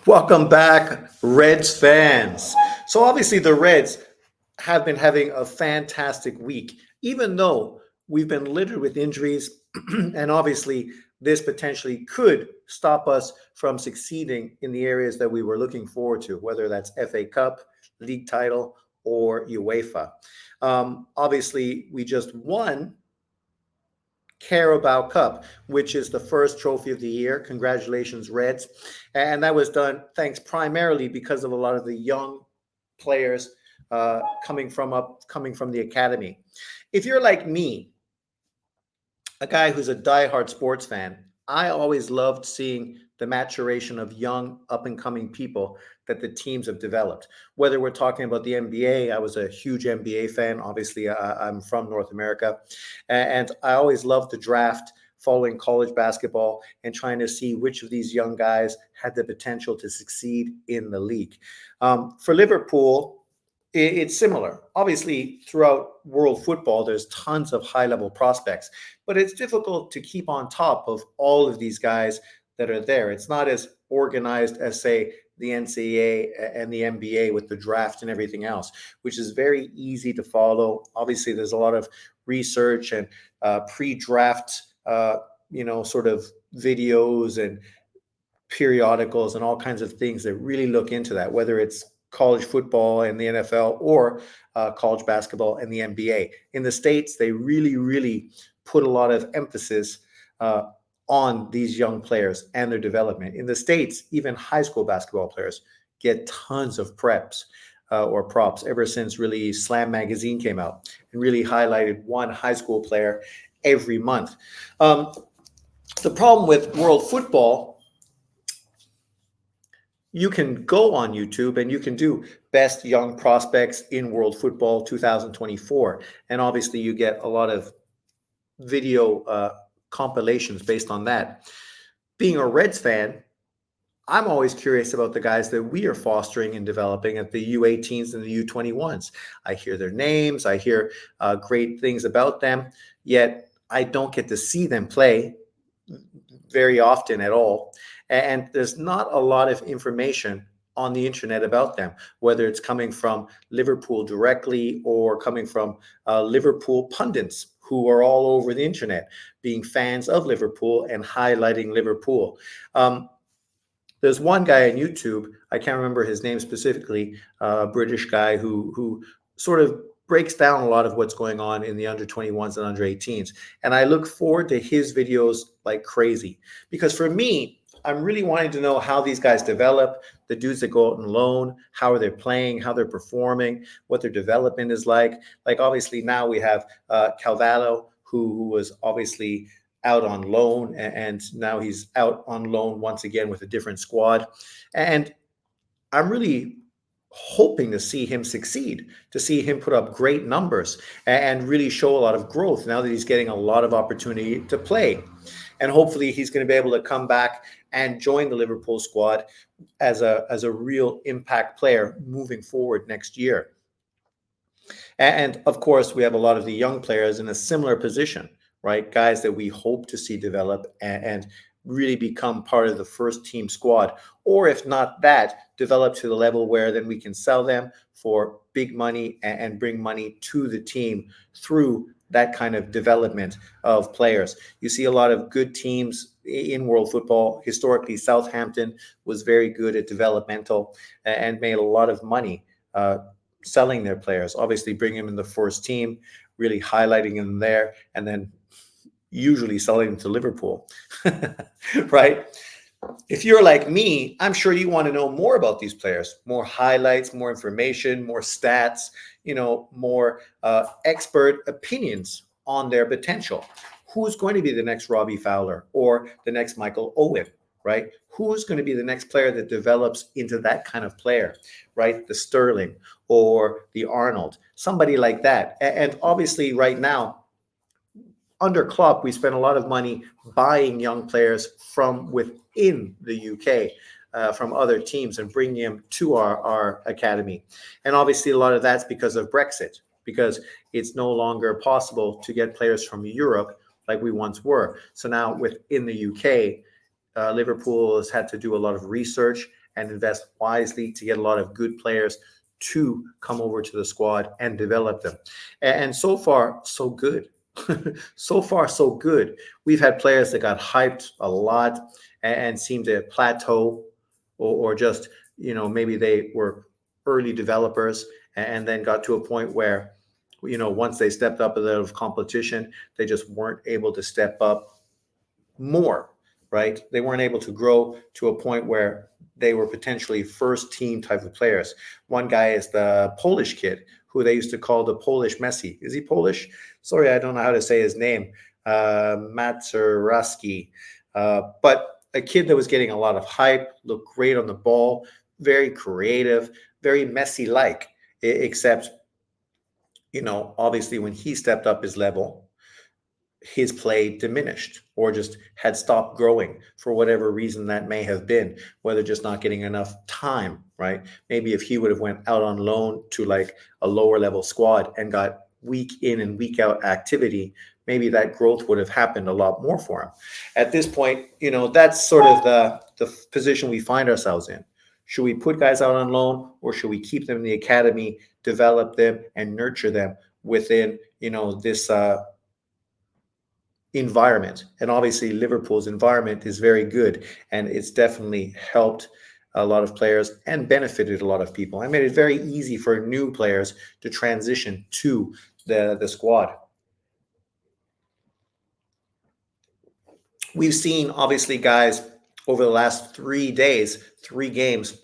Welcome back, Reds fans. So, obviously, the Reds have been having a fantastic week, even though we've been littered with injuries. And obviously, this potentially could stop us from succeeding in the areas that we were looking forward to, whether that's FA Cup, league title, or UEFA. Obviously, we just won Carabao Cup, which is the first trophy of the year. Congratulations, Reds. And that was done thanks primarily because of a lot of the young players coming from the academy. If you're like me, a guy who's a diehard sports fan, I always loved seeing the maturation of young up and coming people that the teams have developed. Whether we're talking about the NBA, I was a huge NBA fan. Obviously, I'm from North America, and I always loved the draft, following college basketball and trying to see which of these young guys had the potential to succeed in the league. For Liverpool, it's similar. Obviously, throughout world football, there's tons of high level prospects, but it's difficult to keep on top of all of these guys that are there. It's not as organized as, say, the NCAA and the NBA with the draft and everything else, which is very easy to follow. Obviously, there's a lot of research and pre-draft, sort of videos and periodicals and all kinds of things that really look into that, whether it's college football and the NFL or college basketball and the NBA. In the States, they really, really put a lot of emphasis on these young players and their development. In the States, even high school basketball players get tons of preps or props ever since really Slam Magazine came out and really highlighted one high school player every month. The problem with world football, you can go on YouTube and you can do best young prospects in world football 2024. And obviously you get a lot of video compilations based on that. Being a Reds fan, I'm always curious about the guys that we are fostering and developing at the U18s and the U21s. I hear their names, I hear great things about them, yet I don't get to see them play very often at all. And there's not a lot of information on the internet about them, whether it's coming from Liverpool directly or coming from Liverpool pundits who are all over the internet, being fans of Liverpool and highlighting Liverpool. There's one guy on YouTube, I can't remember his name specifically, a British guy who sort of breaks down a lot of what's going on in the under 21s and under 18s. And I look forward to his videos like crazy, because for me, I'm really wanting to know how these guys develop, the dudes that go out on loan, how are they playing, how they're performing, what their development is like. Like obviously now we have Calvallo, who was obviously out on loan, and now he's out on loan once again with a different squad. And I'm really hoping to see him succeed, to see him put up great numbers and really show a lot of growth now that he's getting a lot of opportunity to play. And hopefully he's going to be able to come back and join the Liverpool squad as a real impact player moving forward next year. And of course, we have a lot of the young players in a similar position, right? Guys that we hope to see develop and really become part of the first team squad, or if not that, develop to the level where then we can sell them for big money and bring money to the team through that kind of development of players. You see a lot of good teams in world football. Historically, Southampton was very good at developmental and made a lot of money selling their players. Obviously, bring them in the first team, really highlighting them there, and then usually selling them to Liverpool, right? If you're like me, I'm sure you want to know more about these players, more highlights, more information, more stats, more expert opinions on their potential. Who's going to be the next Robbie Fowler or the next Michael Owen, right? Who's going to be the next player that develops into that kind of player, right? The Sterling or the Arnold, somebody like that. And obviously right now, under Klopp, we spent a lot of money buying young players from within the UK, from other teams, and bringing them to our academy. And obviously, a lot of that's because of Brexit, because it's no longer possible to get players from Europe like we once were. So now within the UK, Liverpool has had to do a lot of research and invest wisely to get a lot of good players to come over to the squad and develop them. And so far, so good. So far, so good. We've had players that got hyped a lot and seemed to plateau, or just, maybe they were early developers and then got to a point where, once they stepped up a little of competition, they just weren't able to step up more, right? They weren't able to grow to a point where they were potentially first team type of players. One guy is the Polish kid who they used to call the Polish Messi. Is he Polish? Sorry, I don't know how to say his name. Matsuraski. But a kid that was getting a lot of hype, looked great on the ball, very creative, very Messi-like, except, obviously when he stepped up his level, his play diminished or just had stopped growing for whatever reason that may have been, whether just not getting enough time, right? Maybe if he would have went out on loan to like a lower level squad and got week in and week out activity, maybe that growth would have happened a lot more for him. At this point, that's sort of the position we find ourselves in. Should we put guys out on loan, or should we keep them in the academy, develop them and nurture them within, this environment? And obviously Liverpool's environment is very good, and it's definitely helped a lot of players and benefited a lot of people. I made it very easy for new players to transition to the squad. We've seen obviously guys over the last 3 days, 3 games,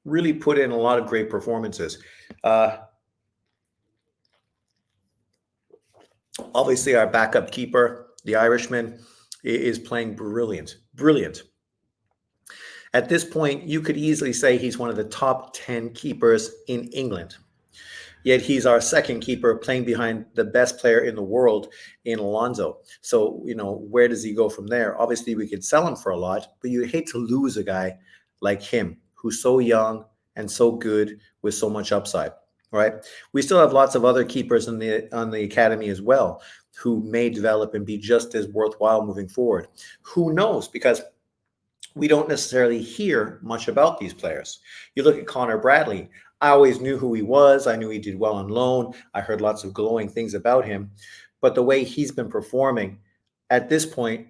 really put in a lot of great performances. Obviously our backup keeper, the Irishman, is playing brilliant, brilliant. At this point, you could easily say he's one of the top 10 keepers in England. Yet he's our second keeper, playing behind the best player in the world in Alonso. So, where does he go from there? Obviously, we could sell him for a lot, but you hate to lose a guy like him, who's so young and so good with so much upside, right? We still have lots of other keepers on the academy as well, who may develop and be just as worthwhile moving forward. Who knows? Because we don't necessarily hear much about these players. You look at Connor Bradley. I always knew who he was. I knew he did well on loan. I heard lots of glowing things about him. But the way he's been performing at this point,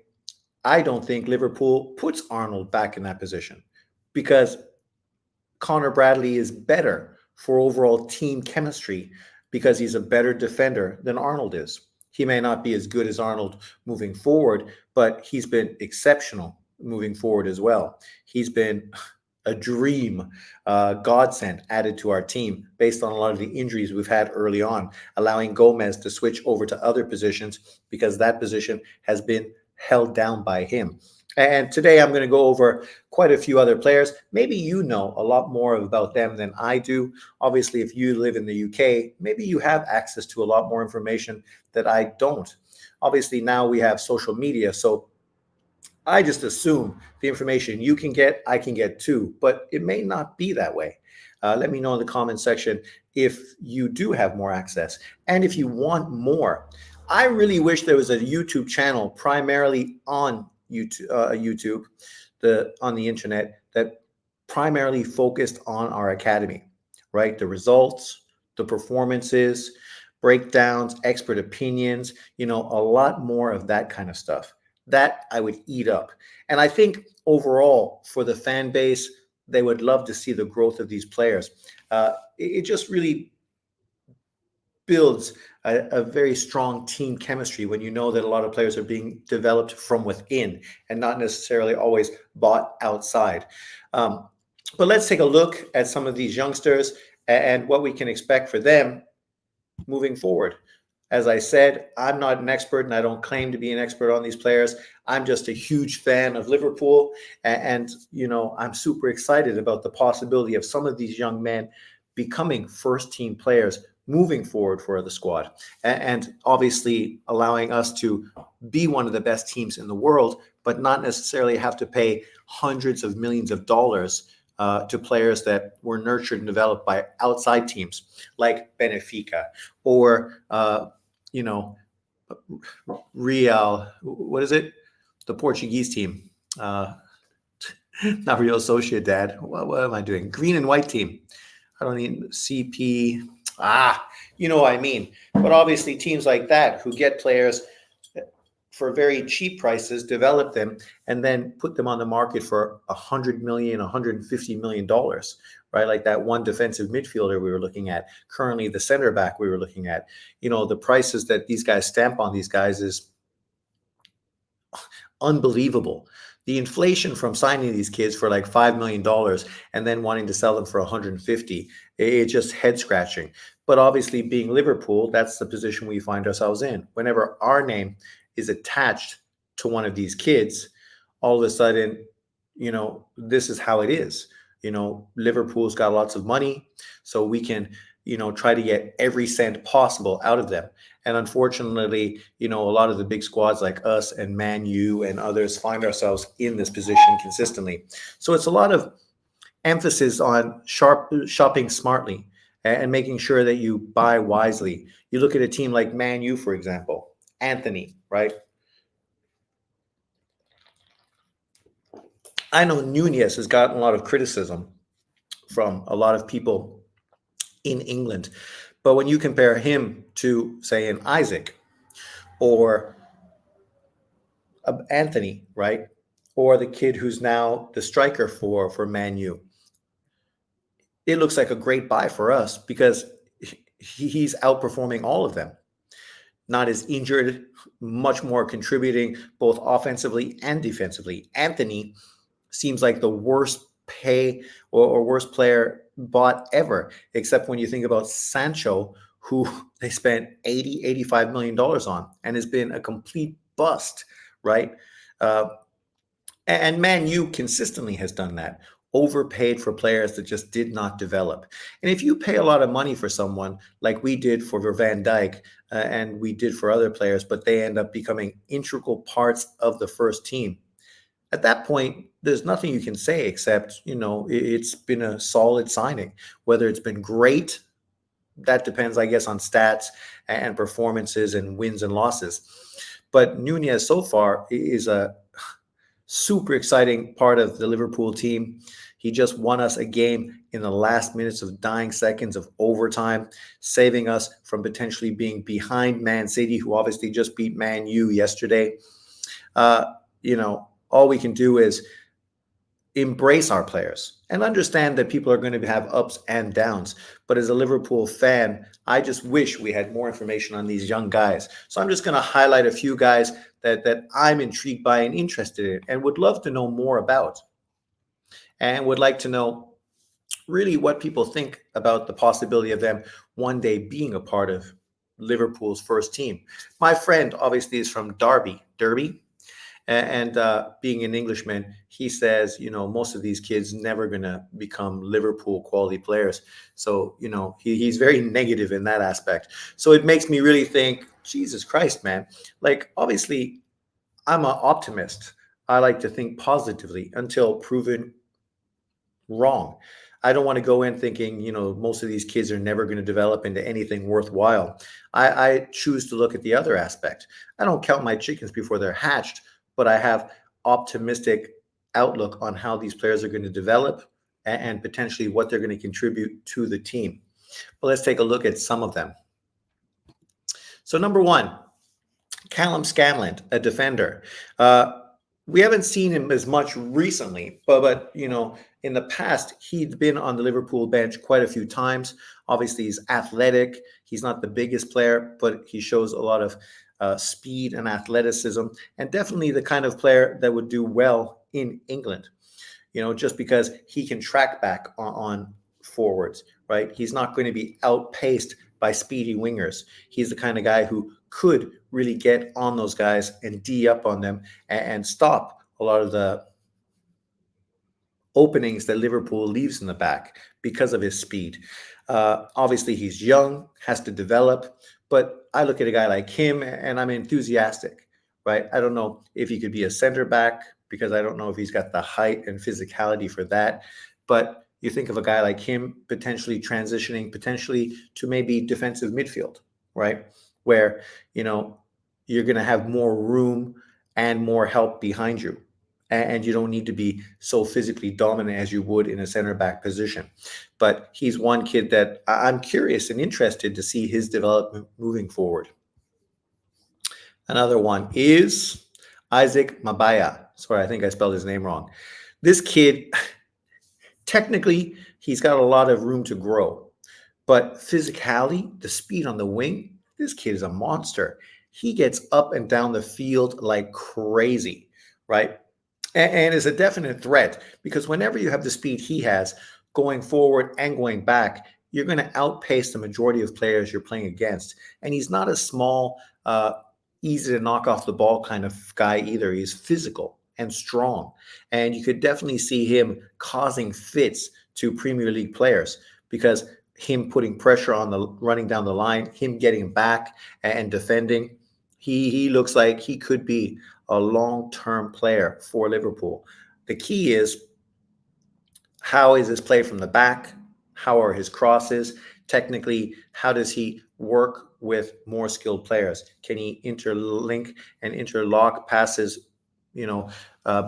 I don't think Liverpool puts Arnold back in that position, because Connor Bradley is better for overall team chemistry, because he's a better defender than Arnold is. He may not be as good as Arnold moving forward, but he's been exceptional moving forward as well. He's been a dream godsend added to our team based on a lot of the injuries we've had early on, allowing Gomez to switch over to other positions because that position has been held down by him. And today I'm going to go over quite a few other players. Maybe you know a lot more about them than I do. Obviously, if you live in the UK, maybe you have access to a lot more information that I don't. Obviously, now we have social media, so I just assume the information you can get, I can get too, but it may not be that way. Let me know in the comment section if you do have more access and if you want more. I really wish there was a YouTube channel primarily on YouTube, on the internet, that primarily focused on our academy, right? The results, the performances, breakdowns, expert opinions, a lot more of that kind of stuff. That I would eat up. And I think overall for the fan base, they would love to see the growth of these players. It just really builds a very strong team chemistry when you know that a lot of players are being developed from within and not necessarily always bought outside. But let's take a look at some of these youngsters and what we can expect for them moving forward. As I said, I'm not an expert and I don't claim to be an expert on these players. I'm just a huge fan of Liverpool. And I'm super excited about the possibility of some of these young men becoming first team players moving forward for the squad. And obviously allowing us to be one of the best teams in the world, but not necessarily have to pay hundreds of millions of dollars to players that were nurtured and developed by outside teams like Benfica or Real, what is it? The Portuguese team. Not Real Sociedad. What am I doing? Green and white team. I don't need CP. You know what I mean. But obviously, teams like that who get players for very cheap prices, develop them, and then put them on the market for 100 million, $150 million, right? Like that one defensive midfielder we were looking at. Currently, the center back we were looking at. The prices that these guys stamp on these guys is unbelievable. The inflation from signing these kids for like $5 million and then wanting to sell them for 150, it's just head scratching. But obviously, being Liverpool, that's the position we find ourselves in. Whenever our name is attached to one of these kids, all of a sudden, this is how it is. Liverpool's got lots of money, so we can, try to get every cent possible out of them. And unfortunately, a lot of the big squads like us and Man U and others find ourselves in this position consistently. So it's a lot of emphasis on shopping smartly and making sure that you buy wisely. You look at a team like Man U, for example, Anthony, right? I know Nunez has gotten a lot of criticism from a lot of people in England. But when you compare him to, say, an Isaac or Anthony, right? Or the kid who's now the striker for Man U, it looks like a great buy for us because he's outperforming all of them. Not as injured, much more contributing both offensively and defensively. Anthony seems like the worst pay or worst player bought ever, except when you think about Sancho, who they spent 80, $85 million on and has been a complete bust, right? Uh, and Man U consistently has done that, overpaid for players that just did not develop. And if you pay a lot of money for someone, like we did for Van Dijk and we did for other players, but they end up becoming integral parts of the first team, at that point, there's nothing you can say except, it's been a solid signing. Whether it's been great, that depends, I guess, on stats and performances and wins and losses. But Nunez so far is a super exciting part of the Liverpool team. He just won us a game in the last minutes of dying seconds of overtime, saving us from potentially being behind Man City, who obviously just beat Man U yesterday. All we can do is embrace our players and understand that people are going to have ups and downs. But as a Liverpool fan, I just wish we had more information on these young guys. So I'm just going to highlight a few guys that I'm intrigued by and interested in and would love to know more about, and would like to know really what people think about the possibility of them one day being a part of Liverpool's first team. My friend obviously is from Derby. And being an Englishman, he says, most of these kids never going to become Liverpool quality players. So, he's very negative in that aspect. So it makes me really think, Jesus Christ, man. Like, obviously, I'm an optimist. I like to think positively until proven wrong. I don't want to go in thinking, most of these kids are never going to develop into anything worthwhile. I choose to look at the other aspect. I don't count my chickens before they're hatched, but I have optimistic outlook on how these players are going to develop and potentially what they're going to contribute to the team. But let's take a look at some of them. So number one, Callum Scanlon, a defender. We haven't seen him as much recently, but in the past, he'd been on the Liverpool bench quite a few times. Obviously, he's athletic. He's not the biggest player, but he shows a lot of speed and athleticism, and definitely the kind of player that would do well in England, just because he can track back on forwards, right? He's not going to be outpaced by speedy wingers. He's the kind of guy who could really get on those guys and D up on them and stop a lot of the openings that Liverpool leaves in the back because of his speed. Obviously, he's young, has to develop, but I look at a guy like him and I'm enthusiastic, right? I don't know if he could be a center back because I don't know if he's got the height and physicality for that. But you think of a guy like him potentially transitioning potentially to maybe defensive midfield, right? Where, you're going to have more room and more help behind you. and you don't need to be so physically dominant as you would in a center back position. But he's one kid that I'm curious and interested to see his development moving forward. Another one is Isaac Mabaya. Sorry, I think I spelled his name wrong. This kid, technically, he's got a lot of room to grow. But physicality, the speed on the wing, this kid is a monster. He gets up and down the field like crazy, right? And is a definite threat because whenever you have the speed he has going forward and going back, you're going to outpace the majority of players you're playing against. And he's not a small, easy to knock off the ball kind of guy either. He's physical and strong. And you could definitely see him causing fits to Premier League players because him putting pressure on the running down the line, him getting back and defending, he looks like he could be a long-term player for Liverpool. The key is, how is his play from the back? How are his crosses? Technically, how does he work with more skilled players? Can he interlink and interlock passes,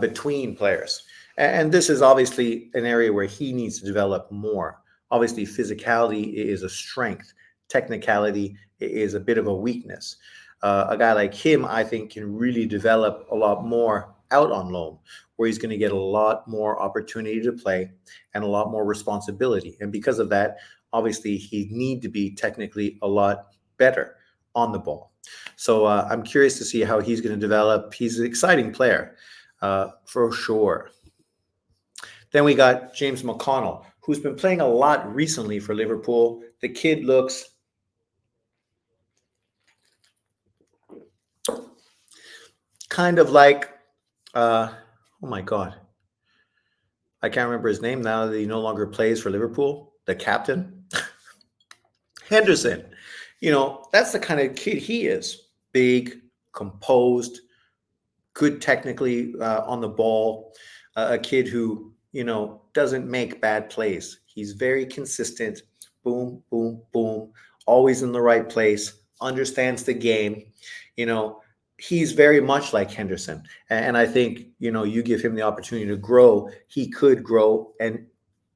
between players? And this is obviously an area where he needs to develop more. Obviously, physicality is a strength. Technicality is a bit of a weakness. A guy like him, I think, can really develop a lot more out on loan, where he's going to get a lot more opportunity to play and a lot more responsibility. And because of that, obviously, he need to be technically a lot better on the ball. So I'm curious to see how he's going to develop. He's an exciting player, for sure. Then we got James McConnell, who's been playing a lot recently for Liverpool. The kid looks kind of like, oh my God, I can't remember his name now that he no longer plays for Liverpool, the captain, Henderson. That's the kind of kid he is. Big, composed, good technically on the ball, a kid who, doesn't make bad plays. He's very consistent, boom, boom, boom, always in the right place, understands the game. You know, he's very much like Henderson. And I think, you give him the opportunity to grow, he could grow and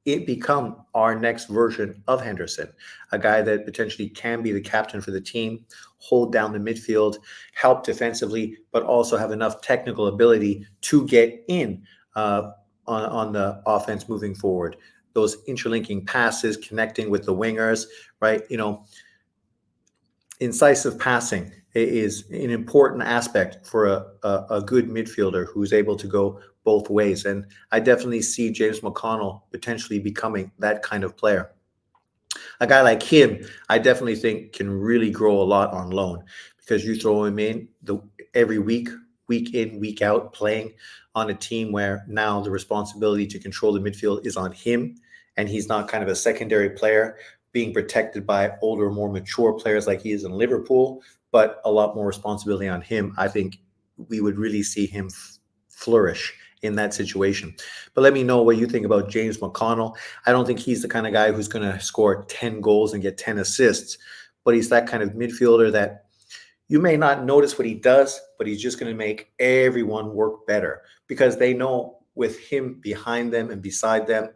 it become our next version of Henderson, a guy that potentially can be the captain for the team, hold down the midfield, help defensively, but also have enough technical ability to get in on the offense moving forward. Those interlinking passes, connecting with the wingers, right? Incisive passing is an important aspect for a good midfielder who's able to go both ways. And I definitely see James McConnell potentially becoming that kind of player. A guy like him, I definitely think can really grow a lot on loan because you throw him in every week, week in, week out, playing on a team where now the responsibility to control the midfield is on him. And he's not kind of a secondary player being protected by older, more mature players like he is in Liverpool, but a lot more responsibility on him. I think we would really see him flourish in that situation. But let me know what you think about James McConnell. I don't think he's the kind of guy who's going to score 10 goals and get 10 assists, but he's that kind of midfielder that you may not notice what he does, but he's just going to make everyone work better because they know with him behind them and beside them,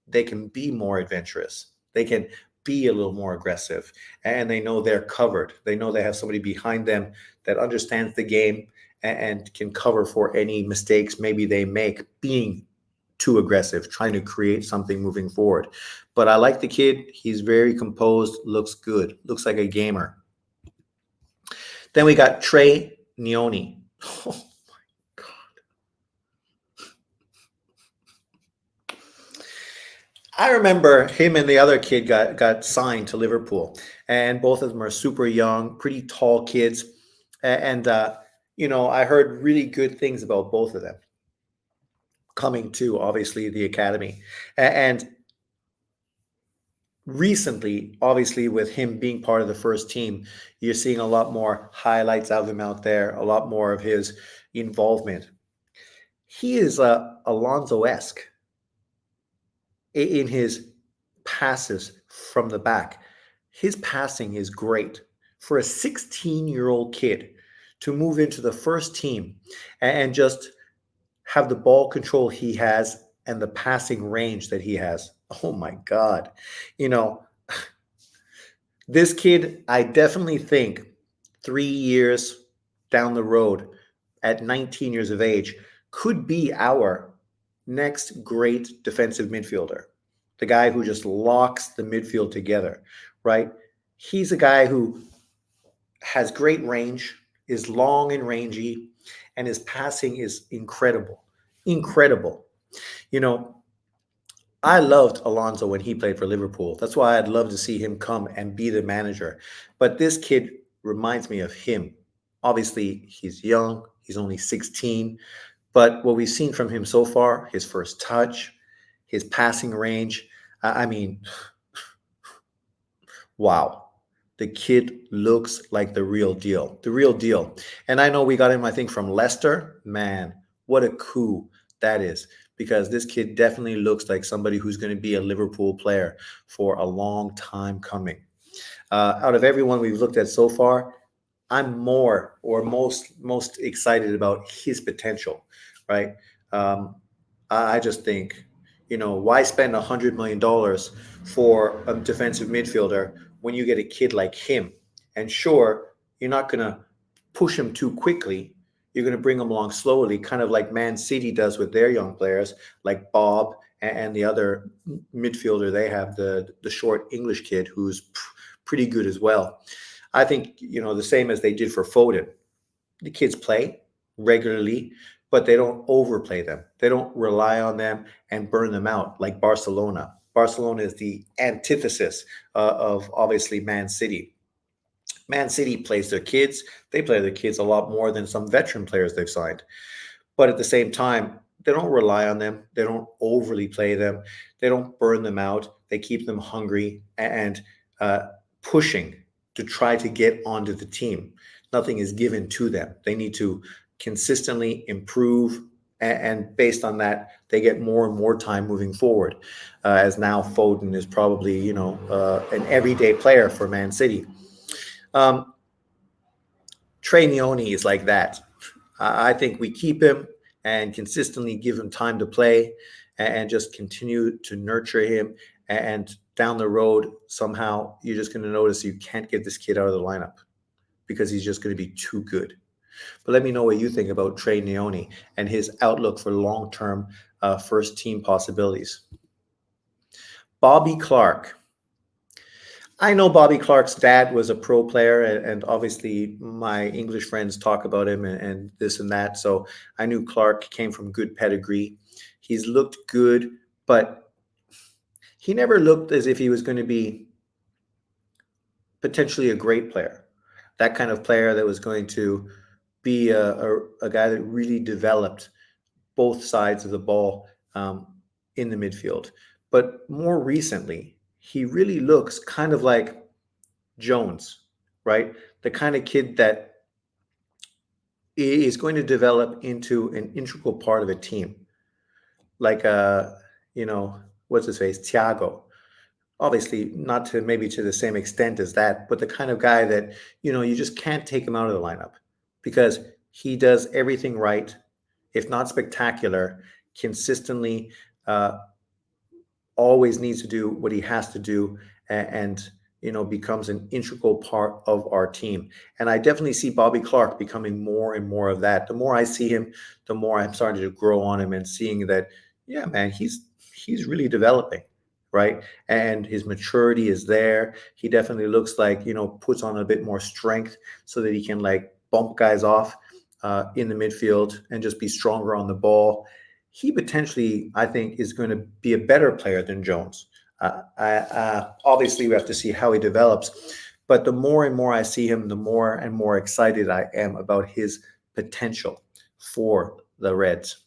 they can be more adventurous. They can be a little more aggressive, and they know they're covered. They know they have somebody behind them that understands the game and can cover for any mistakes maybe they make being too aggressive, trying to create something moving forward. But I like the kid. He's very composed, looks good, looks like a gamer. Then we got Trey Nioni. Oh my God. I remember him and the other kid got signed to Liverpool, and both of them are super young, pretty tall kids. And I heard really good things about both of them coming to obviously the academy. And recently, obviously, with him being part of the first team, you're seeing a lot more highlights of him out there, a lot more of his involvement. He is Alonso-esque in his passes from the back. His passing is great for a 16-year-old kid to move into the first team and just have the ball control he has and the passing range that he has. Oh my God. You know, this kid, I definitely think 3 years down the road at 19 years of age could be our next great defensive midfielder. The guy who just locks the midfield together, right? He's a guy who has great range, is long and rangy, and his passing is incredible. Incredible. You know, I loved Alonso when he played for Liverpool. That's why I'd love to see him come and be the manager. But this kid reminds me of him. Obviously, he's young, he's only 16, but what we've seen from him so far, his first touch, his passing range, I mean, wow. The kid looks like the real deal. The real deal. And I know we got him, I think, from Leicester. Man, what a coup that is. Because this kid definitely looks like somebody who's going to be a Liverpool player for a long time coming. Out of everyone we've looked at so far, I'm more or most excited about his potential, right? I just think, why spend $100 million for a defensive midfielder when you get a kid like him? And sure, you're not going to push him too quickly. You're going to bring him along slowly, kind of like Man City does with their young players, like Bob and the other midfielder they have, the short English kid who's pretty good as well. I think, the same as they did for Foden. The kids play regularly, but they don't overplay them. They don't rely on them and burn them out like Barcelona. Barcelona is the antithesis of obviously Man City. Man City plays their kids. They play their kids a lot more than some veteran players they've signed. But at the same time, they don't rely on them. They don't overly play them. They don't burn them out. They keep them hungry and pushing to try to get onto the team. Nothing is given to them. They need to consistently improve. And based on that, they get more and more time moving forward. As now Foden is probably, an everyday player for Man City. Um, Trey Neone is like that. I think we keep him and consistently give him time to play and just continue to nurture him. And down the road, somehow you're just going to notice you can't get this kid out of the lineup because he's just going to be too good. But let me know what you think about Trey Neone and his outlook for long-term first team possibilities. Bobby Clark. I know Bobby Clark's dad was a pro player, and obviously my English friends talk about him and this and that. So I knew Clark came from good pedigree. He's looked good, but he never looked as if he was going to be potentially a great player. That kind of player that was going to be a guy that really developed both sides of the ball in the midfield. But more recently, he really looks kind of like Jones, right? The kind of kid that is going to develop into an integral part of a team. Like, what's his face? Thiago. Obviously, not to maybe to the same extent as that, but the kind of guy that, you just can't take him out of the lineup because he does everything right, if not spectacular, consistently, always needs to do what he has to do and becomes an integral part of our team. And I definitely see Bobby Clark becoming more and more of that. The more I see him, the more I'm starting to grow on him and seeing that, yeah, man, he's really developing, right? And his maturity is there. He definitely looks like, puts on a bit more strength so that he can like bump guys off in the midfield and just be stronger on the ball. He potentially, I think, is going to be a better player than Jones. Obviously, we have to see how he develops. But the more and more I see him, the more and more excited I am about his potential for the Reds.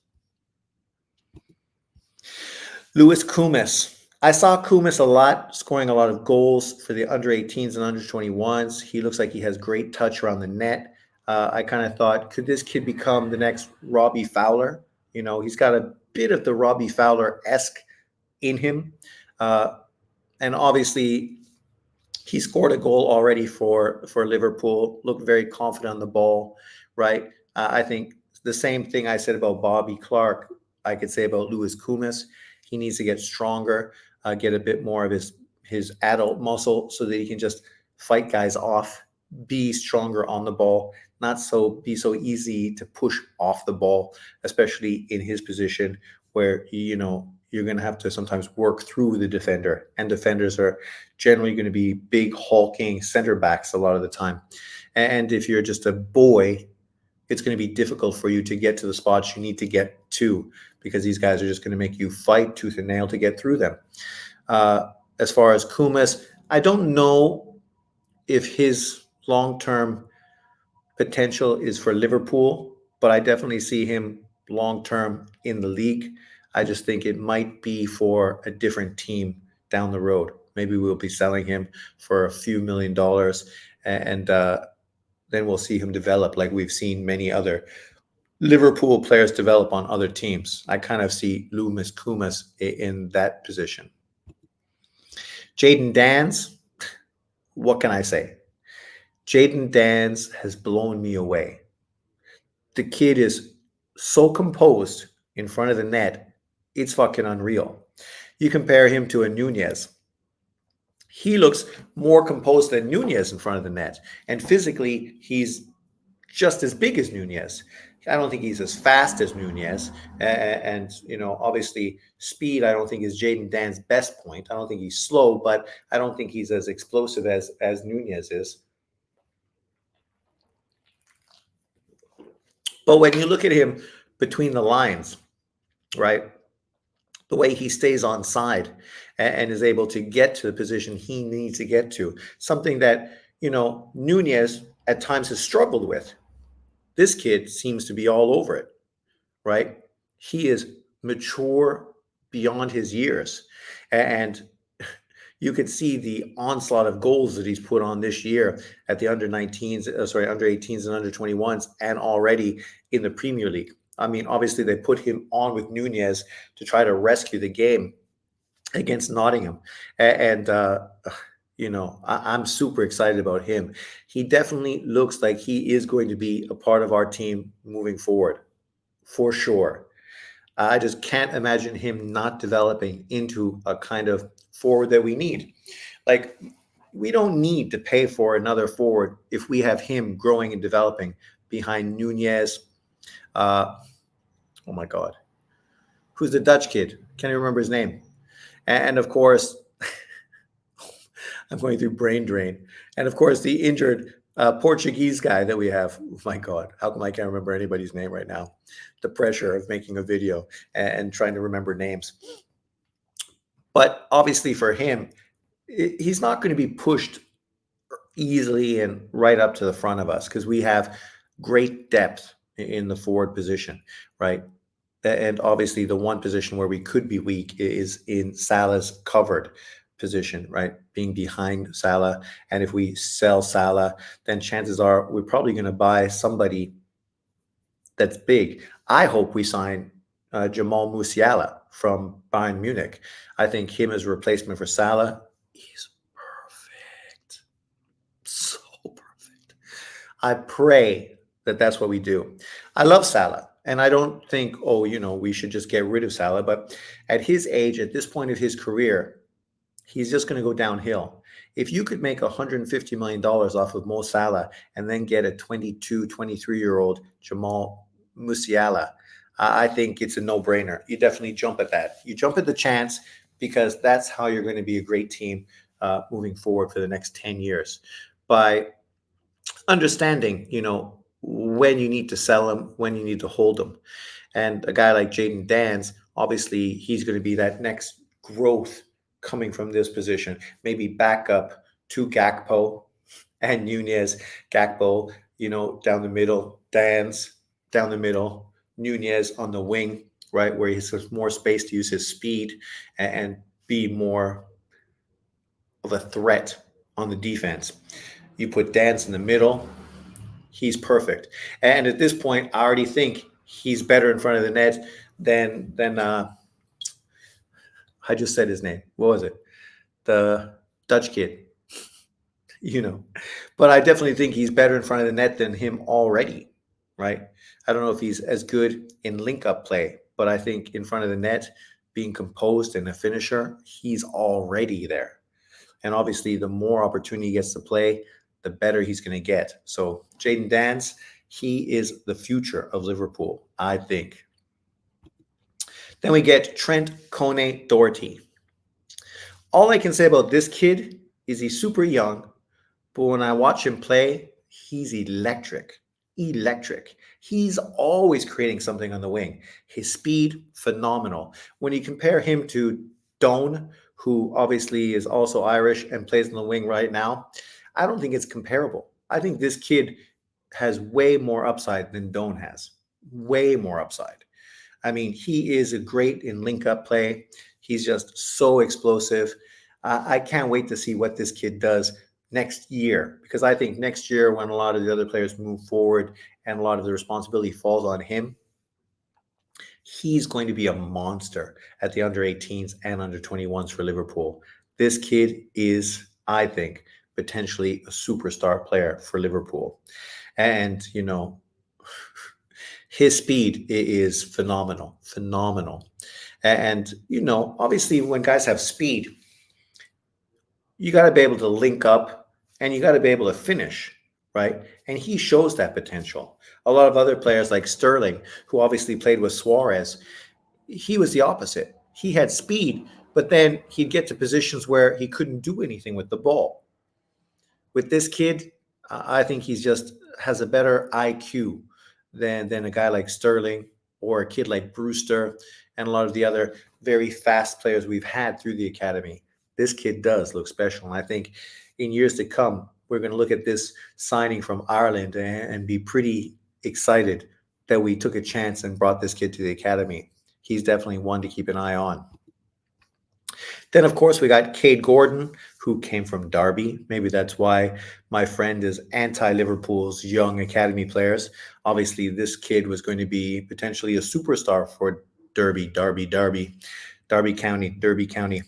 Louis Kumis. I saw Kumis a lot, scoring a lot of goals for the under 18s and under 21s. He looks like he has great touch around the net. I kind of thought, could this kid become the next Robbie Fowler? He's got a bit of the Robbie Fowler-esque in him. And obviously, he scored a goal already for Liverpool, looked very confident on the ball, right? I think The same thing I said about Bobby Clark, I could say about Louis Kumas. He needs to get stronger, get a bit more of his adult muscle so that he can just fight guys off, be stronger on the ball, not so be so easy to push off the ball, especially in his position where you're going to have to sometimes work through the defender, and defenders are generally going to be big hulking center backs a lot of the time. And if you're just a boy, it's going to be difficult for you to get to the spots you need to get to, because these guys are just going to make you fight tooth and nail to get through them. As far as Kumas, I don't know if his long-term potential is for Liverpool, but I definitely see him long-term in the league. I just think it might be for a different team down the road. Maybe we'll be selling him for a few $1 million, and then we'll see him develop like we've seen many other Liverpool players develop on other teams. I kind of see Loomis Kumas in that position. Jaden Dans, what can I say? Jaden Dans has blown me away. The kid is so composed in front of the net. It's fucking unreal. You compare him to a Nunez. He looks more composed than Nunez in front of the net. And physically, he's just as big as Nunez. I don't think he's as fast as Nunez. And obviously, speed, I don't think is Jaden Dan's best point. I don't think he's slow, but I don't think he's as explosive as Nunez is. But when you look at him between the lines, right, the way he stays on side and is able to get to the position he needs to get to, something that, Nunez at times has struggled with. This kid seems to be all over it, right? He is mature beyond his years. And you could see the onslaught of goals that he's put on this year at the under 18s and under 21s, and already in the Premier League. I mean, obviously they put him on with Nunez to try to rescue the game against Nottingham. And I'm super excited about him. He definitely looks like he is going to be a part of our team moving forward, for sure. I just can't imagine him not developing into a kind of forward that we need. Like, we don't need to pay for another forward if we have him growing and developing behind Nunez. Oh my God. Who's the Dutch kid? Can't even remember his name. And of course, I'm going through brain drain. And of course, the injured Portuguese guy that we have. Oh my God, how come I can't remember anybody's name right now? The pressure of making a video and trying to remember names. But obviously for him, he's not going to be pushed easily and right up to the front of us, because we have great depth in the forward position, right? And obviously the one position where we could be weak is in Salah's covered position, right? Being behind Salah. And if we sell Salah, then chances are we're probably going to buy somebody that's big. I hope we sign Jamal Musiala from Bayern Munich. I think him as a replacement for Salah, he's perfect. So perfect. I pray that that's what we do. I love Salah. And I don't think, we should just get rid of Salah. But at his age, at this point of his career, he's just going to go downhill. If you could make $150 million off of Mo Salah and then get a 22, 23-year-old Jamal Musiala, I think it's a no-brainer. You definitely jump at that. You jump at the chance, because that's how you're going to be a great team moving forward for the next 10 years. By understanding, when you need to sell them, when you need to hold them. And a guy like Jaden Dans, obviously, he's going to be that next growth coming from this position, maybe back up to Gakpo and Nunez. Gakpo, down the middle, Dans down the middle, Nunez on the wing, right, where he has more space to use his speed and be more of a threat on the defense. You put Dans in the middle, he's perfect. And at this point, I already think he's better in front of the net than I just said his name. What was it? The Dutch kid, But I definitely think he's better in front of the net than him already, right? I don't know if he's as good in link-up play, but I think in front of the net, being composed and a finisher, he's already there. And obviously, the more opportunity he gets to play, the better he's going to get. So Jaden Dance, he is the future of Liverpool, I think. Then we get Trent Kone Doherty. All I can say about this kid is he's super young, but when I watch him play, he's electric. Electric. He's always creating something on the wing. His speed, phenomenal. When you compare him to Doan, who obviously is also Irish and plays on the wing right now, I don't think it's comparable. I think this kid has way more upside than Doan has. Way more upside. I mean, he is a great in link up play. He's just so explosive. I can't wait to see what this kid does next year, because I think next year, when a lot of the other players move forward and a lot of the responsibility falls on him, he's going to be a monster at the under 18s and under 21s for Liverpool. This kid is, I think, potentially a superstar player for Liverpool. And, his speed is phenomenal, phenomenal. And, obviously, when guys have speed, you got to be able to link up and you got to be able to finish, right? And he shows that potential. A lot of other players like Sterling, who obviously played with Suarez, he was the opposite. He had speed, but then he'd get to positions where he couldn't do anything with the ball. With this kid, I think he's just has a better IQ than a guy like Sterling or a kid like Brewster and a lot of the other very fast players we've had through the academy. This kid does look special. And I think in years to come, we're going to look at this signing from Ireland and be pretty excited that we took a chance and brought this kid to the academy. He's definitely one to keep an eye on. Then, of course, we got Cade Gordon, who came from Derby. Maybe that's why my friend is anti-Liverpool's young academy players. Obviously, this kid was going to be potentially a superstar for Derby County.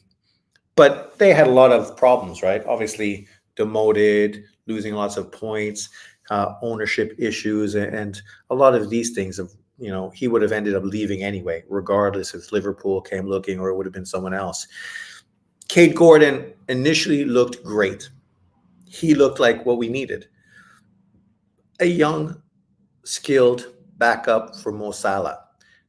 But they had a lot of problems, right? Obviously, demoted, losing lots of points, ownership issues, and a lot of these things of, he would have ended up leaving anyway, regardless if Liverpool came looking or it would have been someone else. Cade Gordon initially looked great. He looked like what we needed. A young, skilled backup for Mo Salah.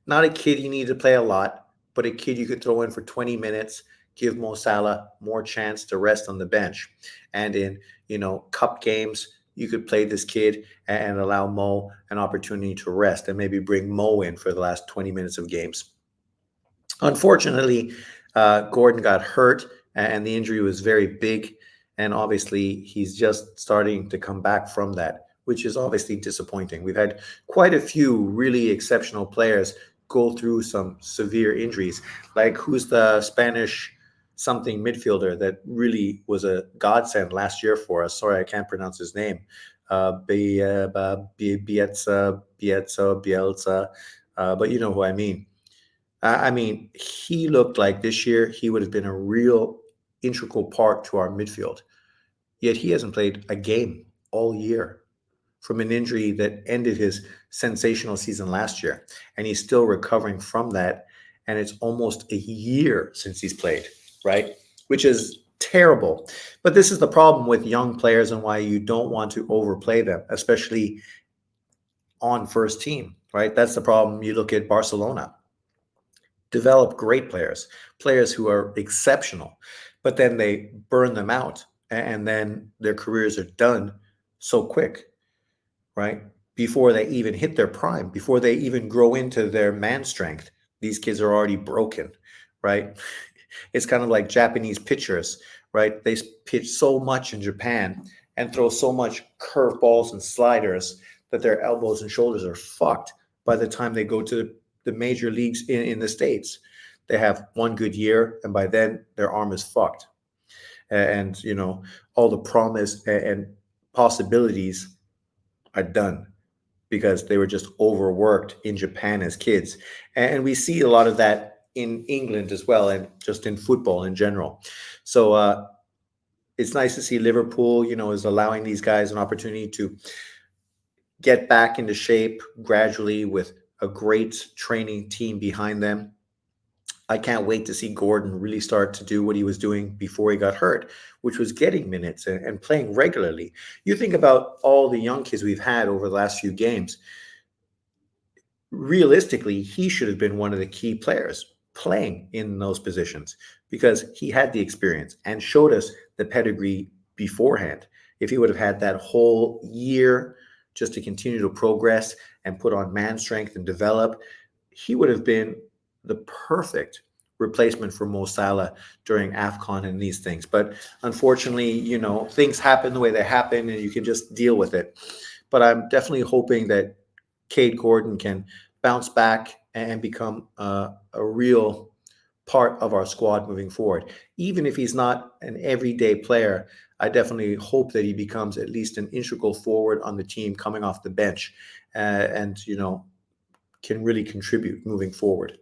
Not a kid you need to play a lot, but a kid you could throw in for 20 minutes, give Mo Salah more chance to rest on the bench. And in, cup games, you could play this kid and allow Mo an opportunity to rest and maybe bring Mo in for the last 20 minutes of games. Unfortunately, Gordon got hurt and the injury was very big. And obviously, he's just starting to come back from that, which is obviously disappointing. We've had quite a few really exceptional players go through some severe injuries. Like, who's the Spanish something midfielder that really was a godsend last year for us? Sorry, I can't pronounce his name. Bielsa, but you know who I mean. I mean, he looked like this year he would have been a real integral part to our midfield. Yet he hasn't played a game all year from an injury that ended his sensational season last year. And he's still recovering from that. And it's almost a year since he's played, right? Which is terrible. But this is the problem with young players and why you don't want to overplay them, especially on first team, right? That's the problem. You look at Barcelona. Develop great players who are exceptional, but then they burn them out and then their careers are done so quick, right? Before they even hit their prime, before they even grow into their man strength, these kids are already broken, right? It's kind of like Japanese pitchers, right? They pitch so much in Japan and throw so much curveballs and sliders that their elbows and shoulders are fucked by the time they go to the major leagues in the States. They have one good year, and by then their arm is fucked. And, all the promise and possibilities are done because they were just overworked in Japan as kids. And we see a lot of that in England as well, and just in football in general. So it's nice to see Liverpool, is allowing these guys an opportunity to get back into shape gradually with a great training team behind them. I can't wait to see Gordon really start to do what he was doing before he got hurt, which was getting minutes and playing regularly. You think about all the young kids we've had over the last few games. Realistically, he should have been one of the key players playing in those positions because he had the experience and showed us the pedigree beforehand. If he would have had that whole year just to continue to progress and put on man strength and develop, he would have been the perfect replacement for Mo Salah during AFCON and these things. But unfortunately, things happen the way they happen and you can just deal with it. But I'm definitely hoping that Cade Gordon can bounce back and become a real part of our squad moving forward. Even if he's not an everyday player, I definitely hope that he becomes at least an integral forward on the team coming off the bench and can really contribute moving forward.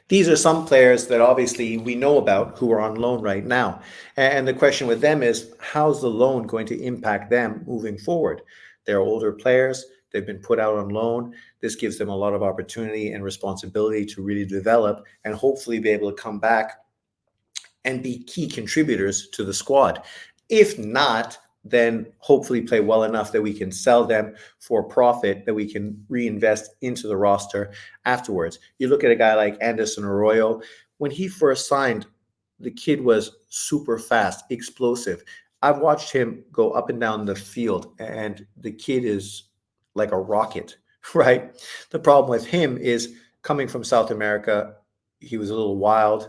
These are some players that obviously we know about who are on loan right now. And the question with them is, how's the loan going to impact them moving forward? They're older players. They've been put out on loan. This gives them a lot of opportunity and responsibility to really develop and hopefully be able to come back and be key contributors to the squad. If not, then hopefully play well enough that we can sell them for profit that we can reinvest into the roster afterwards. You look at a guy like Anderson Arroyo. When he first signed, the kid was super fast, explosive. I've watched him go up and down the field, and the kid is like a rocket, right? The problem with him is coming from South America, he was a little wild,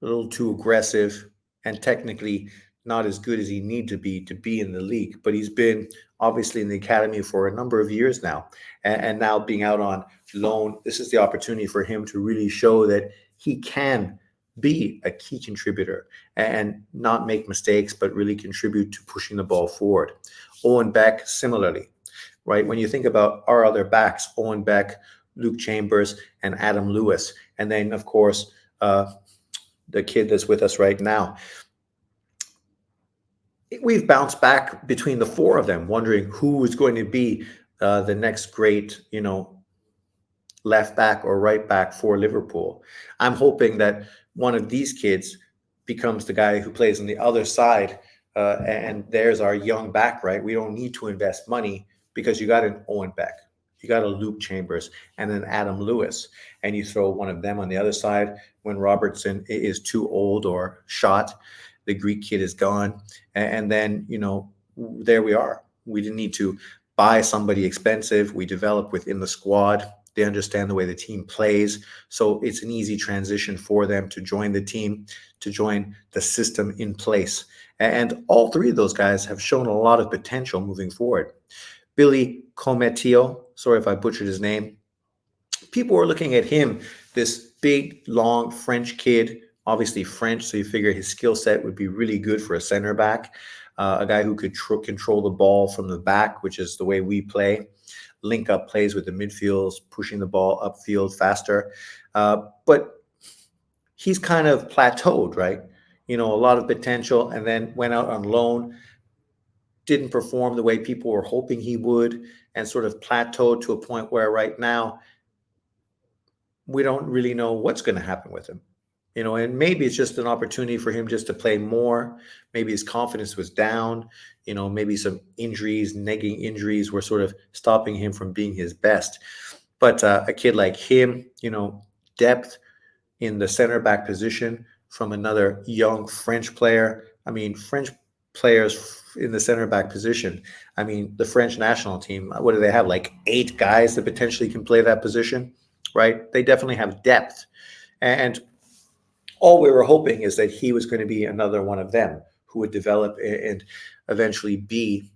a little too aggressive, and technically not as good as he needed to be in the league. But he's been obviously in the academy for a number of years now. And now being out on loan, this is the opportunity for him to really show that he can be a key contributor and not make mistakes, but really contribute to pushing the ball forward. Owen Beck, similarly, right? When you think about our other backs, Owen Beck, Luke Chambers, and Adam Lewis, and then, of course, the kid that's with us right now. We've bounced back between the four of them, wondering who is going to be the next great, left back or right back for Liverpool. I'm hoping that one of these kids becomes the guy who plays on the other side, and there's our young back, right? We don't need to invest money because you got an Owen Beck, you got a Luke Chambers, and then Adam Lewis, and you throw one of them on the other side when Robertson is too old or shot. The Greek kid is gone. And then, there we are. We didn't need to buy somebody expensive. We develop within the squad. They understand the way the team plays. So it's an easy transition for them to join the team, to join the system in place. And all three of those guys have shown a lot of potential moving forward. Billy Cometio, sorry if I butchered his name. People were looking at him, this big, long French kid, obviously French, so you figure his skill set would be really good for a center back, a guy who could control the ball from the back, which is the way we play, link up plays with the midfields, pushing the ball upfield faster. But he's kind of plateaued, right? A lot of potential, and then went out on loan, didn't perform the way people were hoping he would, and sort of plateaued to a point where right now we don't really know what's going to happen with him. And maybe it's just an opportunity for him just to play more. Maybe his confidence was down. Maybe some injuries, nagging injuries were sort of stopping him from being his best. But a kid like him, depth in the center back position from another young French player. I mean, French players in the center back position. I mean, the French national team, what do they have? Like 8 guys that potentially can play that position, right? They definitely have depth. And all we were hoping is that he was going to be another one of them who would develop and eventually be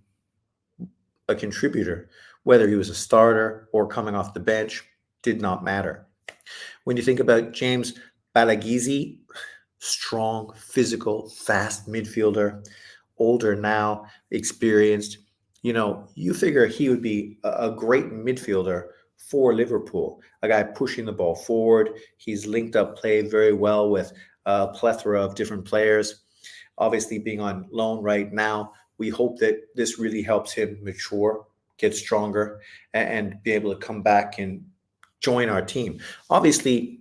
a contributor. Whether he was a starter or coming off the bench did not matter. When you think about James Balagizi, strong, physical, fast midfielder, older now, experienced, you figure he would be a great midfielder for Liverpool, a guy pushing the ball forward. He's linked up play very well with a plethora of different players. Obviously, being on loan right now, We hope that this really helps him mature, get stronger, and be able to come back and join our team. Obviously,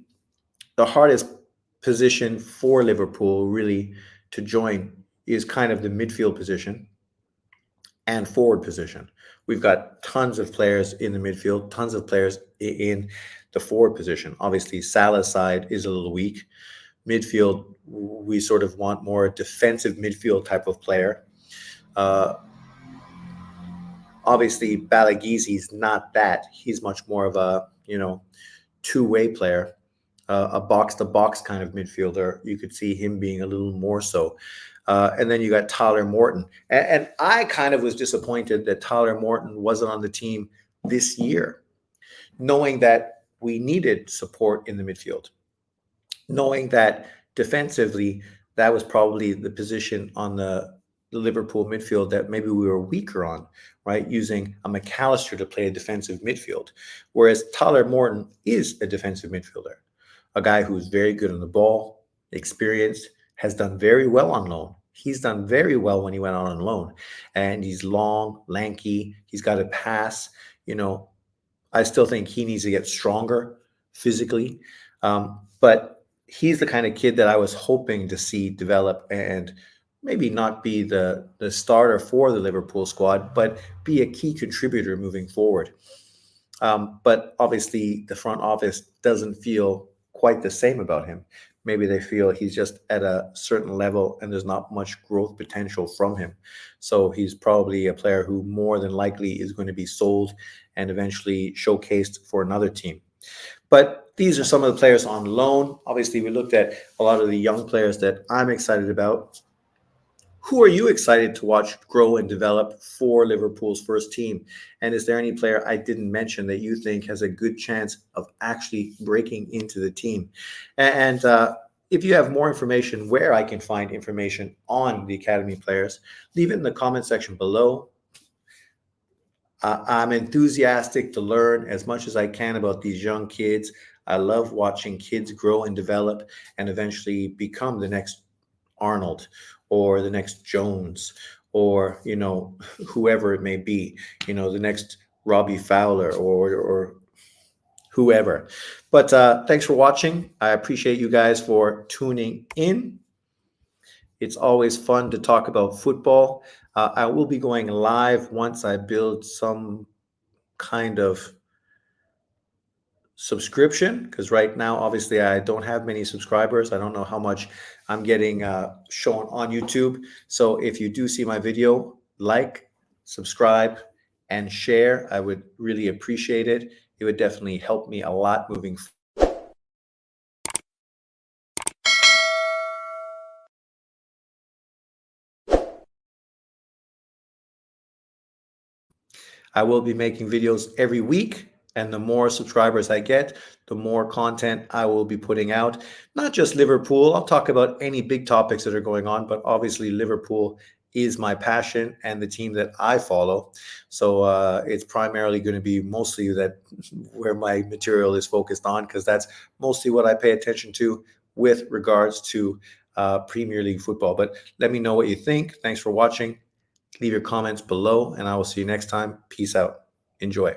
the hardest position for Liverpool really to join is kind of the midfield position and forward position. We've got tons of players in the midfield, tons of players in the forward position. Obviously, Salah's side is a little weak. Midfield, we sort of want more defensive midfield type of player. Uh, Obviously, Balagizi's not that. He's much more of a, two-way player, a box-to-box kind of midfielder. You could see him being a little more so. And then you got Tyler Morton. And I kind of was disappointed that Tyler Morton wasn't on the team this year, knowing that we needed support in the midfield, knowing that defensively, that was probably the position on the Liverpool midfield that maybe we were weaker on, right? Using a McAllister to play a defensive midfield. Whereas Tyler Morton is a defensive midfielder, a guy who's very good on the ball, experienced, has done very well on loan. He's done very well when he went out on loan. And he's long, lanky. He's got a pass. I still think he needs to get stronger physically. But he's the kind of kid that I was hoping to see develop and maybe not be the starter for the Liverpool squad, but be a key contributor moving forward. But obviously, the front office doesn't feel quite the same about him. Maybe they feel he's just at a certain level and there's not much growth potential from him. So he's probably a player who more than likely is going to be sold and eventually showcased for another team. But these are some of the players on loan. Obviously, we looked at a lot of the young players that I'm excited about. Who are you excited to watch grow and develop for Liverpool's first team? And is there any player I didn't mention that you think has a good chance of actually breaking into the team? And if you have more information where I can find information on the academy players, leave it in the comment section below. I'm enthusiastic to learn as much as I can about these young kids. I love watching kids grow and develop and eventually become the next Arnold or the next Jones or, whoever it may be, the next Robbie Fowler or whoever. But thanks for watching. I appreciate you guys for tuning in. It's always fun to talk about football. I will be going live once I build some kind of subscription, because right now, obviously, I don't have many subscribers. I don't know how much I'm getting shown on YouTube. So if you do see my video, like, subscribe, and share. I would really appreciate it. It would definitely help me a lot moving forward. I will be making videos every week, and the more subscribers I get, the more content I will be putting out. Not just Liverpool. I'll talk about any big topics that are going on, but obviously Liverpool is my passion and the team that I follow. So it's primarily going to be mostly that where my material is focused on, because that's mostly what I pay attention to with regards to Premier League football. But let me know what you think. Thanks for watching. Leave your comments below, and I will see you next time. Peace out. Enjoy.